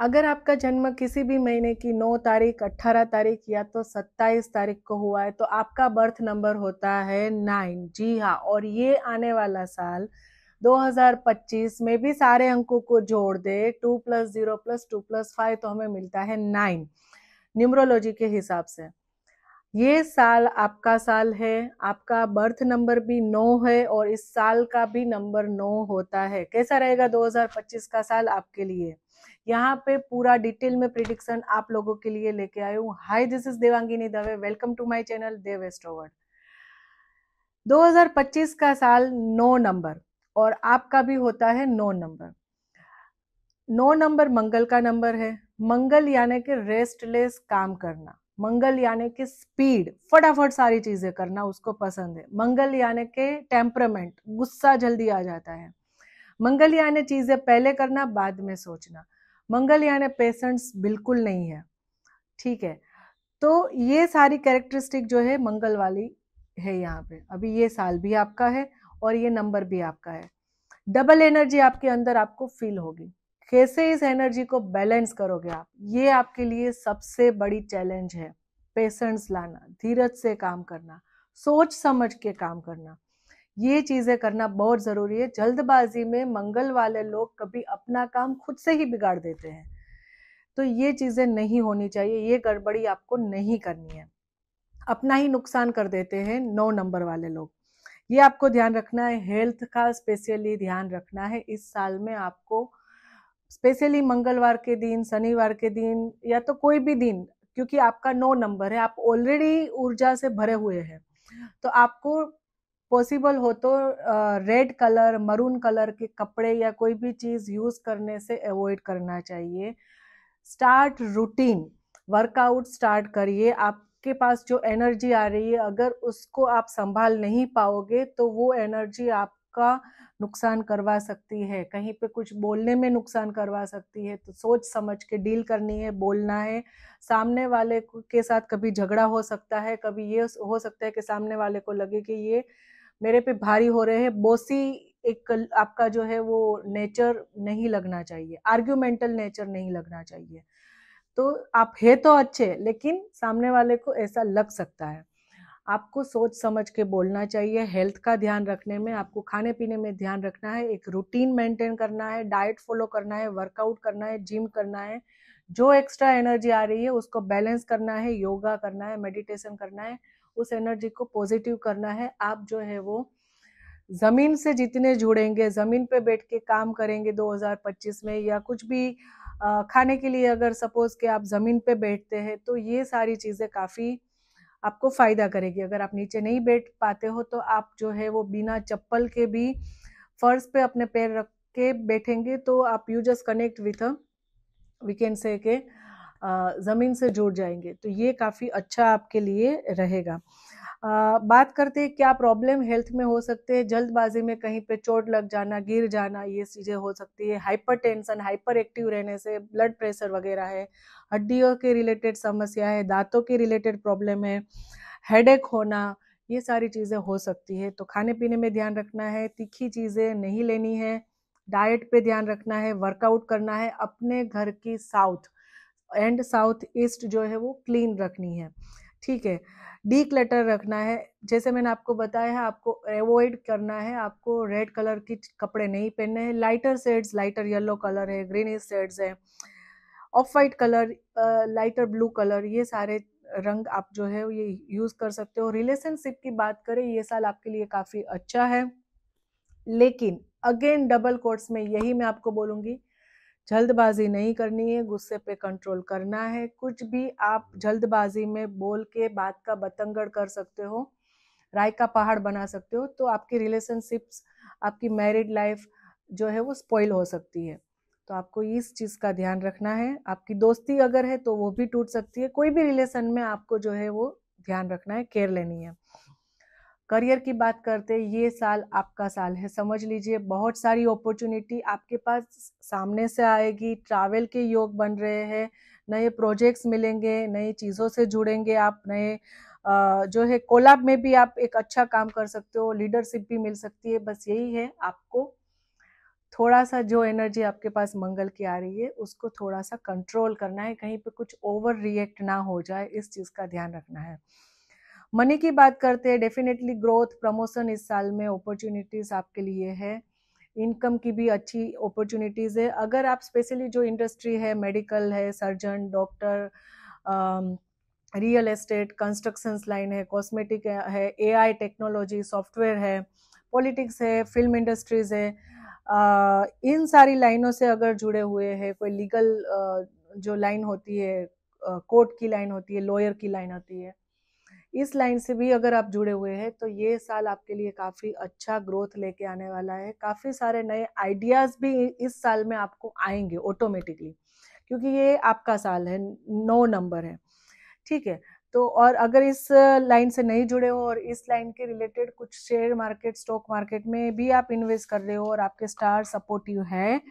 अगर आपका जन्म किसी भी महीने की 9 तारीख, 18 तारीख या तो 27 तारीख को हुआ है तो आपका बर्थ नंबर होता है 9। जी हाँ, और ये आने वाला साल 2025 में भी सारे अंकों को जोड़ दे 2 + 0 + 2 + 5 तो हमें मिलता है 9 न्यूमरोलॉजी के हिसाब से। ये साल आपका साल है, आपका बर्थ नंबर भी 9 है और इस साल का भी नंबर 9 होता है। कैसा रहेगा 2025 का साल आपके लिए? यहाँ पे पूरा डिटेल में प्रिडिक्शन आप लोगों के लिए लेके आई हूँ। Hi, this is Devangini Dave, welcome to my channel Dev Astroworld. 2025 का साल 9 नंबर और आपका भी होता है 9 नंबर। 9 नंबर मंगल का नंबर है। मंगल यानी कि रेस्टलेस काम करना, मंगल यानी कि स्पीड, फटाफट सारी चीजें करना उसको पसंद है। मंगल यानी कि टेम्परामेंट, गुस्सा जल्दी आ जाता है। मंगल यानी चीजें पहले करना बाद में सोचना। मंगल यानी पेशेंस बिल्कुल नहीं है। ठीक है, तो ये सारी कैरेक्टरिस्टिक जो है मंगल वाली है यहाँ पे। अभी ये साल भी आपका है और ये नंबर भी आपका है। डबल एनर्जी आपके अंदर आपको फील होगी। कैसे इस एनर्जी को बैलेंस करोगे आप, ये आपके लिए सबसे बड़ी चैलेंज है। पेशेंस लाना, धीरज से काम करना, सोच समझ के काम करना, ये चीजें करना बहुत जरूरी है। जल्दबाजी में मंगल वाले लोग कभी अपना काम खुद से ही बिगाड़ देते हैं, तो ये चीजें नहीं होनी चाहिए। ये गड़बड़ी आपको नहीं करनी है, अपना ही नुकसान कर देते हैं 9 नंबर वाले लोग। ये आपको ध्यान रखना है। हेल्थ का स्पेशली ध्यान रखना है इस साल में आपको, स्पेशली मंगलवार के दिन, शनिवार के दिन या तो कोई भी दिन, क्योंकि आपका 9 नंबर है, आप ऑलरेडी ऊर्जा से भरे हुए हैं। तो आपको पॉसिबल हो तो रेड कलर, मरून कलर के कपड़े या कोई भी चीज यूज करने से अवॉइड करना चाहिए। स्टार्ट रूटीन, वर्कआउट स्टार्ट करिए। आपके पास जो एनर्जी आ रही है, अगर उसको आप संभाल नहीं पाओगे तो वो एनर्जी आपका नुकसान करवा सकती है, कहीं पे कुछ बोलने में नुकसान करवा सकती है। तो सोच समझ के डील करनी है, बोलना है। सामने वाले के साथ कभी झगड़ा हो सकता है, कभी ये हो सकता है कि सामने वाले को लगे कि ये मेरे पे भारी हो रहे हैं। बोसी एक आपका जो है वो नेचर नहीं लगना चाहिए, आर्ग्यूमेंटल नेचर नहीं लगना चाहिए। तो आप है तो अच्छे, लेकिन सामने वाले को ऐसा लग सकता है। आपको सोच समझ के बोलना चाहिए। हेल्थ का ध्यान रखने में आपको खाने पीने में ध्यान रखना है, एक रूटीन मेंटेन करना है, डाइट फॉलो करना है, वर्कआउट करना है, जिम करना है। जो एक्स्ट्रा एनर्जी आ रही है उसको बैलेंस करना है, योगा करना है, मेडिटेशन करना है, उस एनर्जी को पॉजिटिव करना है। आप जो है वो जमीन से जितने जुड़ेंगे, जमीन पे बैठ के काम करेंगे 2025 में, या कुछ भी खाने के लिए अगर सपोज के आप जमीन पे बैठते हैं तो ये सारी चीजें काफी आपको फायदा करेगी। अगर आप नीचे नहीं बैठ पाते हो तो आप जो है वो बिना चप्पल के भी फर्श पे अपने पैर रख के बैठेंगे तो आप you just connect with we can say के जमीन से जुड़ जाएंगे, तो ये काफी अच्छा आपके लिए रहेगा। बात करते हैं क्या प्रॉब्लम हेल्थ में हो सकते हैं। जल्दबाजी में कहीं पे चोट लग जाना, गिर जाना, ये चीजें हो सकती है। हाइपरटेंशन, हाइपर एक्टिव रहने से ब्लड प्रेशर वगैरह है। हड्डियों के रिलेटेड समस्या है, दांतों के रिलेटेड प्रॉब्लम है, हेडेक होना, ये सारी चीजें हो सकती है। तो खाने पीने में ध्यान रखना है, तीखी चीजें नहीं लेनी है, डाइट पे ध्यान रखना है, वर्कआउट करना है, अपने घर की साउथ एंड साउथ ईस्ट जो है वो क्लीन रखनी है। ठीक है, डी क्लटर रखना है। जैसे मैंने आपको बताया है, आपको अवॉइड करना है, आपको रेड कलर की कपड़े नहीं पहनने हैं। Lighter shades, lighter yellow colour है, ग्रीन शेड्स है, of white colour, lighter blue colour, ये सारे रंग आप जो है ये यूज कर सकते हो। रिलेशनशिप की बात करें, ये साल आपके लिए काफी अच्छा है, लेकिन अगेन डबल कोट्स में यही मैं आपको बोलूंगी, जल्दबाजी नहीं करनी है, गुस्से पे कंट्रोल करना है। कुछ भी आप जल्दबाजी में बोल के बात का बतंगड़ कर सकते हो, राय का पहाड़ बना सकते हो, तो आपकी रिलेशनशिप्स, आपकी मैरिड लाइफ जो है वो स्पॉइल हो सकती है। तो आपको इस चीज का ध्यान रखना है। आपकी दोस्ती अगर है तो वो भी टूट सकती है। कोई भी रिलेशन में आपको जो है वो ध्यान रखना है, केयर लेनी है। करियर की बात करते हैं, ये साल आपका साल है, समझ लीजिए। बहुत सारी अपॉर्चुनिटी आपके पास सामने से आएगी, ट्रैवल के योग बन रहे हैं, नए प्रोजेक्ट्स मिलेंगे, नई चीज़ों से जुड़ेंगे आप, नए जो है कोलैब में भी आप एक अच्छा काम कर सकते हो, लीडरशिप भी मिल सकती है। बस यही है आपको थोड़ा सा जो एनर्जी आपके पास मंगल की आ रही है उसको थोड़ा सा कंट्रोल करना है, कहीं पे कुछ ओवर रिएक्ट ना हो जाए, इस चीज का ध्यान रखना है। मनी की बात करते हैं, डेफिनेटली ग्रोथ प्रमोशन इस साल में अपॉर्चुनिटीज आपके लिए है, इनकम की भी अच्छी अपॉर्चुनिटीज है। अगर आप स्पेशली जो इंडस्ट्री है, मेडिकल है, surgeon, doctor, real estate, construction line है, कॉस्मेटिक है, एआई टेक्नोलॉजी, सॉफ्टवेयर है, पॉलिटिक्स है, फिल्म इंडस्ट्रीज है, इन सारी लाइनों से अगर जुड़े हुए हैं, कोई लीगल जो लाइन होती है, कोर्ट की लाइन होती है, लॉयर की लाइन होती है, इस लाइन से भी अगर आप जुड़े हुए हैं तो ये साल आपके लिए काफी अच्छा ग्रोथ लेके आने वाला है। काफी सारे नए आइडियाज भी इस साल में आपको आएंगे ऑटोमेटिकली, क्योंकि ये आपका साल है, 9 नंबर है, ठीक है। तो और अगर इस लाइन से नहीं जुड़े हो और इस लाइन के रिलेटेड कुछ शेयर मार्केट, स्टॉक मार्केट में भी आप इन्वेस्ट कर रहे हो और आपके स्टार सपोर्टिव है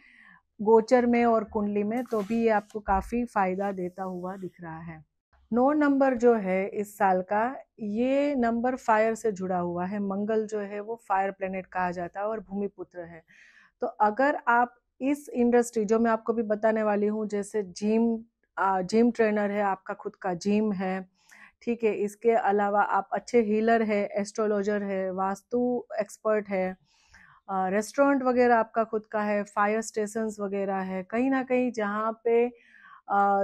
गोचर में और कुंडली में, तो भी ये आपको काफी फायदा देता हुआ दिख रहा है। 9 नंबर जो है इस साल का, ये नंबर फायर से जुड़ा हुआ है। मंगल जो है वो फायर प्लेनेट कहा जाता है और भूमि पुत्र है। तो अगर आप इस इंडस्ट्री, जो मैं आपको भी बताने वाली हूँ, जैसे जिम ट्रेनर है, आपका खुद का जिम है, ठीक है, इसके अलावा आप अच्छे हीलर है, एस्ट्रोलॉजर है, वास्तु एक्सपर्ट है, रेस्टोरेंट वगैरह आपका खुद का है, फायर स्टेशंस वगैरह है, कहीं ना कहीं जहाँ पे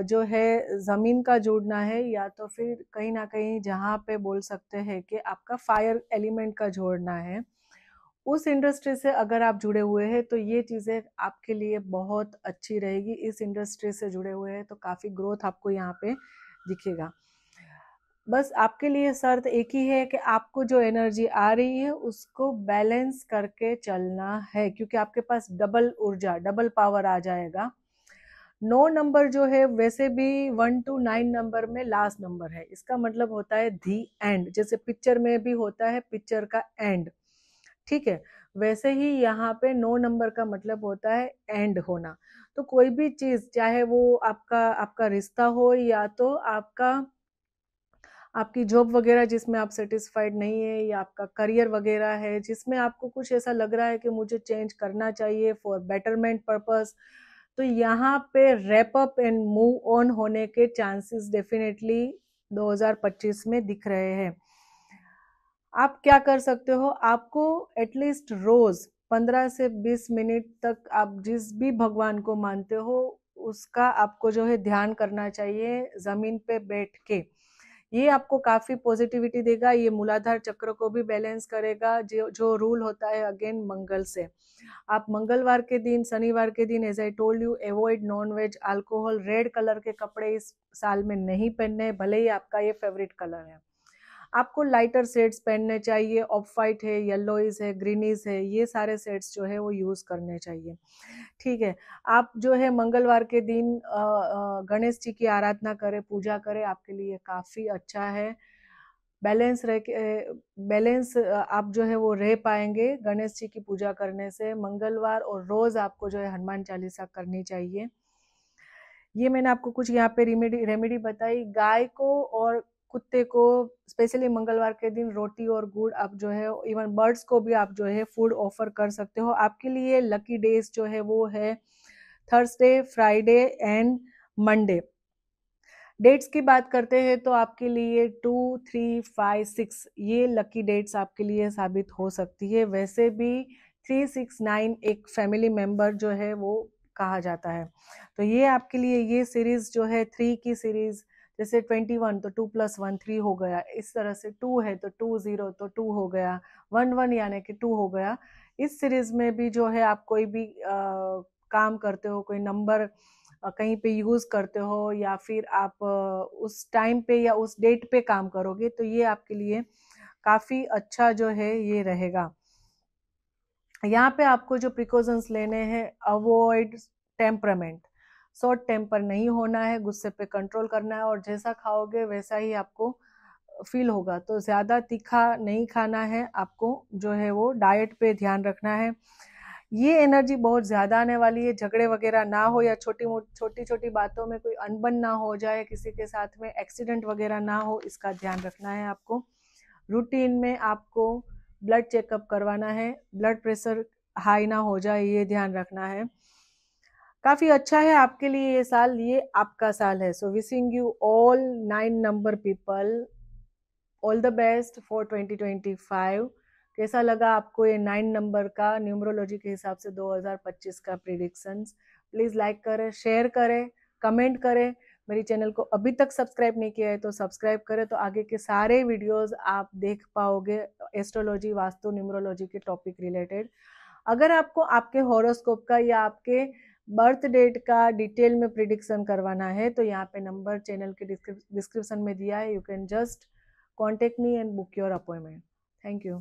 जो है ज़मीन का जोड़ना है, या तो फिर कहीं ना कहीं जहाँ पे बोल सकते हैं कि आपका फायर एलिमेंट का जोड़ना है, उस इंडस्ट्री से अगर आप जुड़े हुए हैं तो ये चीज़ें आपके लिए बहुत अच्छी रहेगी। इस इंडस्ट्री से जुड़े हुए हैं तो काफ़ी ग्रोथ आपको यहाँ पे दिखेगा। बस आपके लिए शर्त एक ही है कि आपको जो एनर्जी आ रही है उसको बैलेंस करके चलना है, क्योंकि आपके पास डबल ऊर्जा, डबल पावर आ जाएगा। 9 नंबर जो है वैसे भी 1 to 9 नंबर में लास्ट नंबर है, इसका मतलब होता है दी एंड, जैसे पिक्चर में भी होता है पिक्चर का एंड, ठीक है, वैसे ही यहाँ पे 9 नंबर का मतलब होता है एंड होना। तो कोई भी चीज, चाहे वो आपका आपका रिश्ता हो, या तो आपकी जॉब वगैरह जिसमें आप सेटिस्फाइड नहीं है, या आपका करियर वगैरह है जिसमें आपको कुछ ऐसा लग रहा है कि मुझे चेंज करना चाहिए फॉर बेटरमेंट पर्पस, तो यहाँ पे wrap up and move on होने के चांसेस डेफिनेटली 2025 में दिख रहे हैं। आप क्या कर सकते हो, आपको एटलीस्ट रोज 15 से 20 मिनट तक आप जिस भी भगवान को मानते हो उसका आपको जो है ध्यान करना चाहिए जमीन पे बैठ के। ये आपको काफी पॉजिटिविटी देगा, ये मूलाधार चक्र को भी बैलेंस करेगा, जो जो रूल होता है अगेन मंगल से। आप मंगलवार के दिन, शनिवार के दिन, as I told you, avoid non veg, alcohol, red colour के कपड़े इस साल में नहीं पहनने, भले ही आपका ये फेवरेट कलर है। आपको लाइटर शेड्स पहनने चाहिए, ऑफ वाइट है, येलोइज है, ग्रीनीज है, ये सारे शेड्स जो है वो यूज करने चाहिए, ठीक है। आप जो है मंगलवार के दिन गणेश जी की आराधना करें, पूजा करें, आपके लिए काफी अच्छा है। बैलेंस रह के बैलेंस आप जो है वो रह पाएंगे गणेश जी की पूजा करने से मंगलवार, और रोज आपको जो है हनुमान चालीसा करनी चाहिए। ये मैंने आपको कुछ यहाँ पे रेमेडी बताई। गाय को और कुत्ते को स्पेशली मंगलवार के दिन रोटी और गुड़ आप जो है, इवन बर्ड्स को भी आप जो है फूड ऑफर कर सकते हो। आपके लिए लकी डेज जो है वो है Thursday, Friday and Monday. Dates की बात करते हैं तो आपके लिए 2, 3, 5, 6 ये लकी डेट्स आपके लिए साबित हो सकती है। वैसे भी 3, 6, 9 एक फैमिली मेंबर जो है वो कहा जाता है। तो ये आपके लिए ये सीरीज जो है 3 की सीरीज, जैसे 21 तो 2+1 3 हो गया, इस तरह से 2 है तो 2, 0 तो 2 हो गया, 1, 1 यानी कि 2 हो गया। इस सीरीज में भी जो है आप कोई भी काम करते हो, कोई नंबर कहीं पे यूज करते हो, या फिर आप उस टाइम पे या उस डेट पे काम करोगे, तो ये आपके लिए काफी अच्छा जो है ये रहेगा। यहाँ पे आपको जो प्रिकॉशंस लेने हैं, अवॉइड टेम्परामेंट, शॉर्ट टेम्पर नहीं होना है, गुस्से पे कंट्रोल करना है, और जैसा खाओगे वैसा ही आपको फील होगा। तो ज्यादा तीखा नहीं खाना है आपको, जो है वो डाइट पे ध्यान रखना है। ये एनर्जी बहुत ज्यादा आने वाली है, झगड़े वगैरह ना हो, या छोटी छोटी बातों में कोई अनबन ना हो जाए, किसी के साथ में एक्सीडेंट वगैरह ना हो, इसका ध्यान रखना है आपको। रूटीन में आपको ब्लड चेकअप करवाना है, ब्लड प्रेशर हाई ना हो जाए, ये ध्यान रखना है। काफी अच्छा है आपके लिए ये साल, ये आपका साल है। So wishing you all 9 number people all the best for 2025। कैसा लगा आपको ये 9 नंबर का न्यूमरोलॉजी के हिसाब से 2025 का प्रिडिक्शंस? प्लीज लाइक करें, शेयर करें, कमेंट करें। मेरी चैनल को अभी तक सब्सक्राइब नहीं किया है तो सब्सक्राइब करें, तो आगे के सारे वीडियोस आप देख पाओगे एस्ट्रोलॉजी, वास्तु, न्यूमरोलॉजी के टॉपिक रिलेटेड। अगर आपको आपके हॉरोस्कोप का या आपके बर्थ डेट का डिटेल में प्रिडिक्शन करवाना है तो यहाँ पे नंबर चैनल के डिस्क्रिप्शन में दिया है। You can just contact me and book your appointment. Thank you.